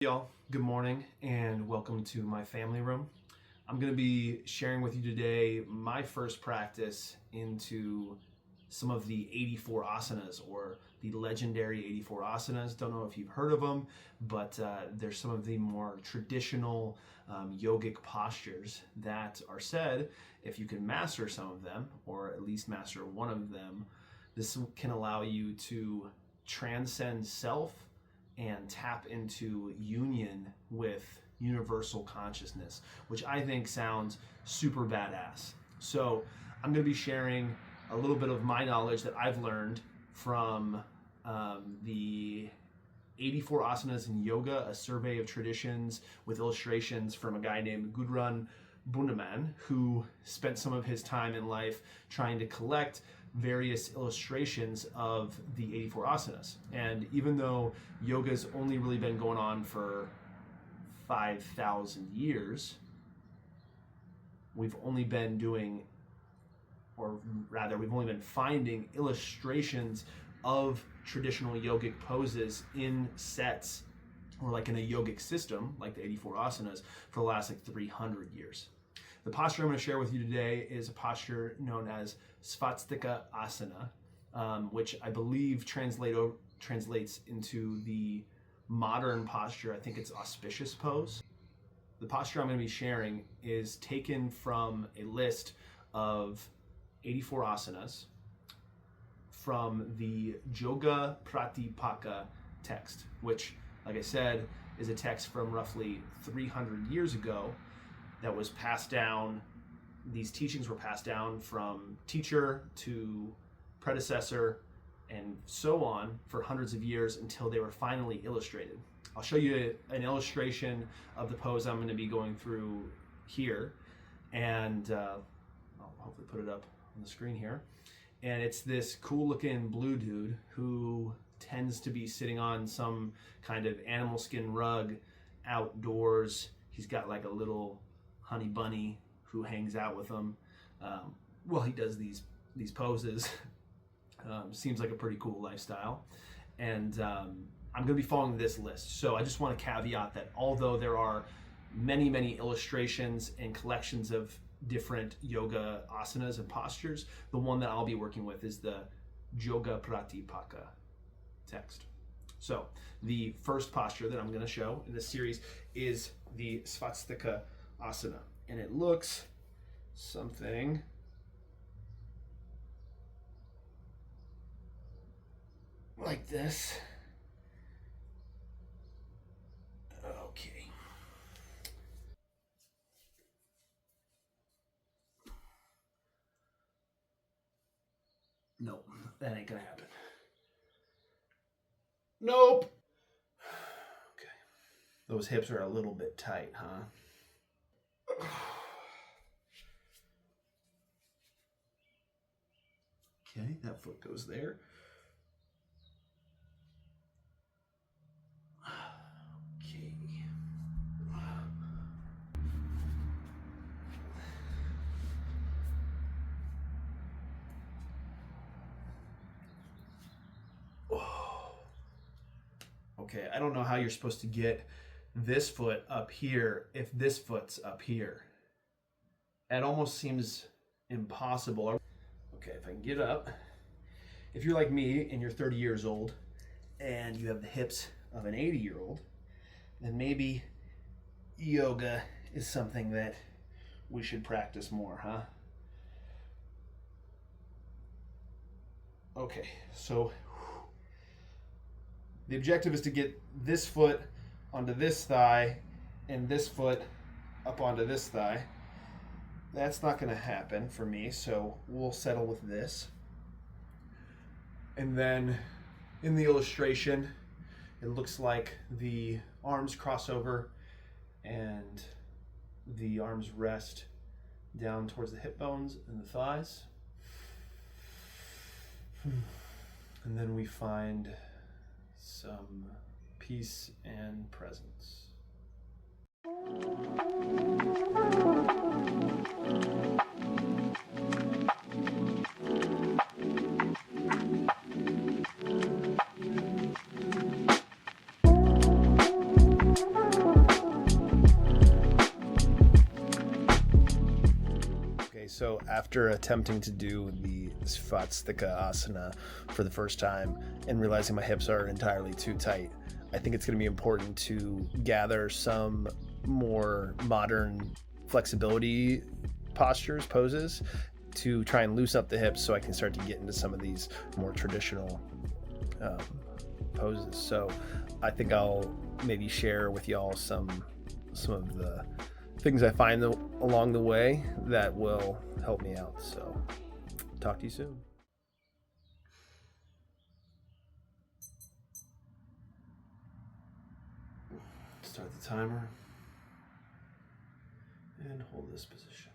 Y'all, good morning and welcome to my family room. I'm going to be sharing with you today my first practice into some of the 84 asanas, or the legendary 84 asanas. Don't know if you've heard of them, but there's some of the more traditional yogic postures that are said if you can master some of them, or at least master one of them, this can allow you to transcend self and tap into union with universal consciousness, which I think sounds super badass. So I'm going to be sharing a little bit of my knowledge that I've learned from the 84 Asanas in Yoga, a survey of traditions with illustrations from a guy named Gudrun Bunnemann, who spent some of his time in life trying to collect various illustrations of the 84 asanas. And even though yoga's only really been going on for 5,000 years, we've only been doing, or rather we've only been finding illustrations of traditional yogic poses in sets, or like in a yogic system like the 84 asanas, for the last 300 years. The posture I'm going to share with you today is a posture known as Svastika Asana, which I believe translates into the modern posture. I think it's auspicious pose. The posture I'm going to be sharing is taken from a list of 84 asanas from the Yoga Pratipaka text, which, like I said, is a text from roughly 300 years ago that was passed down. These teachings were passed down from teacher to predecessor and so on for hundreds of years until they were finally illustrated. I'll show you an illustration of the pose I'm going to be going through here, and I'll hopefully put it up on the screen here. And it's this cool looking blue dude who tends to be sitting on some kind of animal skin rug outdoors. He's got like a little honey bunny who hangs out with him while he does these poses. Seems like a pretty cool lifestyle. And I'm going to be following this list. So I just want to caveat that although there are many illustrations and collections of different yoga asanas and postures, the one that I'll be working with is the Yoga Pratipaka text. So the first posture that I'm going to show in this series is the Svastika Asana, and it looks something like this. Okay. Nope, that ain't gonna happen. Nope. Okay. Those hips are a little bit tight, huh? Okay, that foot goes there. Okay. Okay, I don't know how you're supposed to get this foot up here if this foot's up here. It almost seems impossible. Okay, if I can get up. If you're like me and you're 30 years old and you have the hips of an 80-year-old, then maybe yoga is something that we should practice more, huh? Okay, so the objective is to get this foot onto this thigh and this foot up onto this thigh. That's not going to happen for me, so we'll settle with this. And then in the illustration, it looks like the arms cross over and the arms rest down towards the hip bones and the thighs. And then we find some peace and presence. So after attempting to do the Svatstika asana for the first time and realizing my hips are entirely too tight, I think it's going to be important to gather some more modern flexibility poses, to try and loosen up the hips so I can start to get into some of these more traditional um, poses. So I think I'll maybe share with y'all some of the things I find along the way that will help me out. So talk to you soon. Start the timer and hold this position.